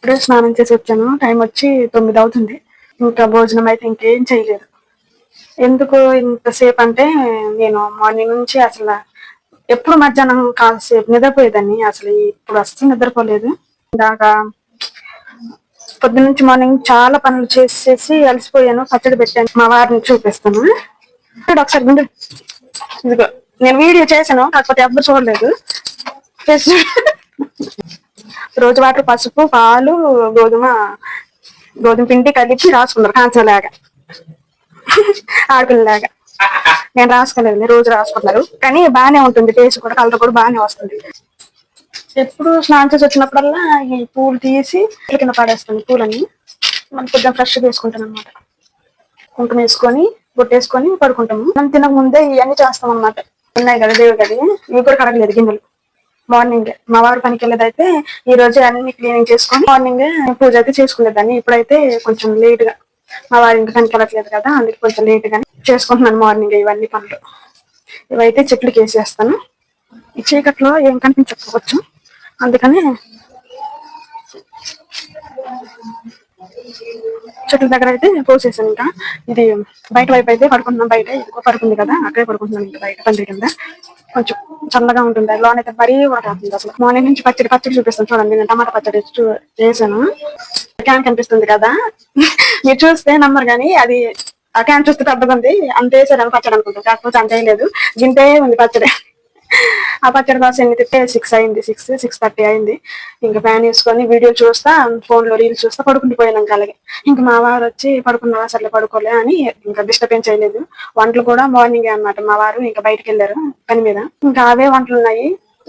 ఇప్పుడే స్నానం చేసి వచ్చాను. టైం వచ్చి 9 అవుతుంది. ఇంకా భోజనం అయితే ఇంకేం చేయలేదు. ఎందుకు ఇంతసేపు అంటే నేను మార్నింగ్ నుంచి అసలు ఎప్పుడు మధ్యాహ్నం కాసేపు నిద్రపోయేదాన్ని. అసలు ఇప్పుడు అస్సలు నిద్రపోలేదు. ఇందాక పొద్దు నుంచి మార్నింగ్ చాలా పనులు చేసేసి అలసిపోయాను. పచ్చడి పెట్టాను. మా వారిని చూపిస్తాను. ఒకసారి ముందు ఇదిగో నేను వీడియో చేశాను, కాకపోతే ఎవ్వరు చూడలేదు. రోజు వాటర్, పసుపు, పాలు, గోధుమ పిండి కలిపి రాసుకున్నారు కాంచలాగా, ఆడపిల్లలాగా. నేను రాసుకోలేదు, రోజు రాసుకున్నారు. కానీ బాగానే ఉంటుంది, టేస్ట్ కూడా, కలర్ కూడా బాగానే వస్తుంది. ఎప్పుడు స్నానం చేసి వచ్చినప్పుడల్లా ఈ పూలు తీసి కింద పడేస్తాను. పూలని మనం కొద్దిగా ఫ్రెష్గా వేసుకుంటాను అనమాట. కుంకుమ వేసుకొని బొట్టేసుకొని పడుకుంటాము. మనం తినక ముందే ఇవన్నీ చేస్తాం అనమాట. ఉన్నాయి కదా దేవుడి గది, ఇవి కూడా కడగలేదు గిన్నెలు. మార్నింగ్ మా వారు పనికి వెళ్ళేదైతే ఈ రోజు అన్ని క్లీనింగ్ చేసుకొని మార్నింగ్ పూజ అయితే చేసుకునేదాన్ని. ఇప్పుడైతే కొంచెం లేట్ గా, మా వారి ఇంటి పనికి వెళ్ళట్లేదు కదా, అందుకే కొంచెం లేట్ గా చేసుకుంటున్నాను మార్నింగ్ ఇవన్నీ పనులు. ఇవైతే చెట్లకి వేసేస్తాను. ఈ చీకట్లో ఏం కనిపించకపోవచ్చు, అందుకని చెట్ల దగ్గర అయితే పోసేసాను. ఇంకా ఇది బయట వైపు అయితే పడుకుంటున్నాం. బయట ఇదిగో పడుకుంది కదా, అక్కడే పడుకుంటున్నాను. ఇంకా బయట పందిరి కింద కొంచెం చల్లగా ఉంటుంది. లోన్ అయితే మరీ వాడుతుంది. అసలు మార్నింగ్ నుంచి పచ్చడి చూపిస్తాను చూడండి. నేను టమాటా పచ్చడి చేశాను. క్యాన్ కనిపిస్తుంది కదా, మీరు చూస్తే నమ్మరు కానీ అది ఆ క్యాన్ చూస్తే పెద్దగా ఉంది. అంత వేసారని పచ్చడి అనుకుంటాను, కాకపోతే అంతే లేదు, గింతే ఉంది పచ్చడి. ఆ పచ్చడి కోసం ఎన్ని తిట్టే 6 అయింది, 6:30 అయింది. ఇంకా ఫ్యాన్ వేసుకొని వీడియో చూస్తా, ఫోన్ లో రీల్స్ చూస్తా పడుకుండిపోయాను. అలాగే ఇంకా మా వారు వచ్చి పడుకున్నావా, సర్లే పడుకోలే అని ఇంకా డిస్టర్బెన్స్ చేయలేదు. వంటలు కూడా మార్నింగ్ అనమాట. మా వారు ఇంకా బయటకు వెళ్ళారు పని మీద. ఇంకా అవే వంటలు ఉన్నాయి.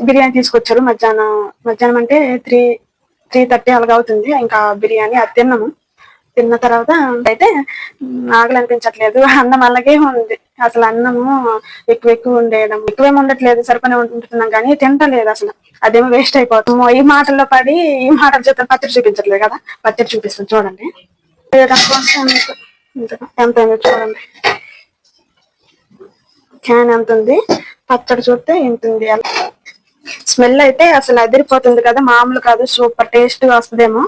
బిర్యానీ తీసుకొచ్చారు మధ్యాహ్నం అంటే 3:30 అలాగ అవుతుంది. ఇంకా బిర్యానీ అది తిన్నాము. తిన్న తర్వాత అయితే ఆకలి అనిపించట్లేదు. అన్నం అలాగే ఉంది. అసలు అన్నము ఎక్కువ ఉండేయడం, ఎక్కువేమి ఉండట్లేదు, సరిపనే ఉంటున్నాం కానీ తింటలేదు అసలు. అదేమో వేస్ట్ అయిపోతాము. ఈ మాటల్లో పడి ఈ మాటలు చేత పచ్చడి చూపించట్లేదు కదా, పచ్చడి చూపిస్తాను చూడండి. ఎంత చూడండి, క్యాన్ ఎంత ఉంది, పచ్చడి చూస్తే ఎంత ఉంది. స్మెల్ అయితే అసలు అదిరిపోతుంది కదా, మామూలు కాదు, సూపర్ టేస్ట్ గా వస్తుందేమో.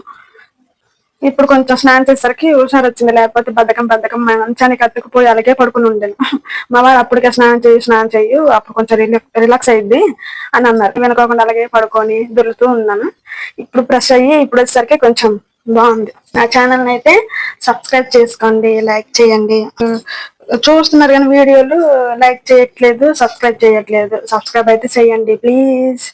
ఇప్పుడు కొంచెం స్నానం చేసేసరికి హుషారు వచ్చింది, లేకపోతే బద్ధకం మంచానికి అతుక్కుపోయి అలాగే పడుకుని ఉండేను. మా వారు అప్పటికే స్నానం చెయ్యి అప్పుడు కొంచెం రిలాక్స్ అయ్యిద్ది అని అన్నారు. వెనుకోకుండా అలాగే పడుకొని దొరుకుతూ ఉన్నాను. ఇప్పుడు ఫ్రెష్ అయ్యి ఇప్పుడు వచ్చేసరికి కొంచెం బాగుంది. నా ఛానల్ అయితే సబ్స్క్రైబ్ చేసుకోండి, లైక్ చేయండి. చూస్తున్నారు కానీ వీడియోలు లైక్ చేయట్లేదు, సబ్స్క్రైబ్ చేయట్లేదు. సబ్స్క్రైబ్ అయితే చేయండి ప్లీజ్.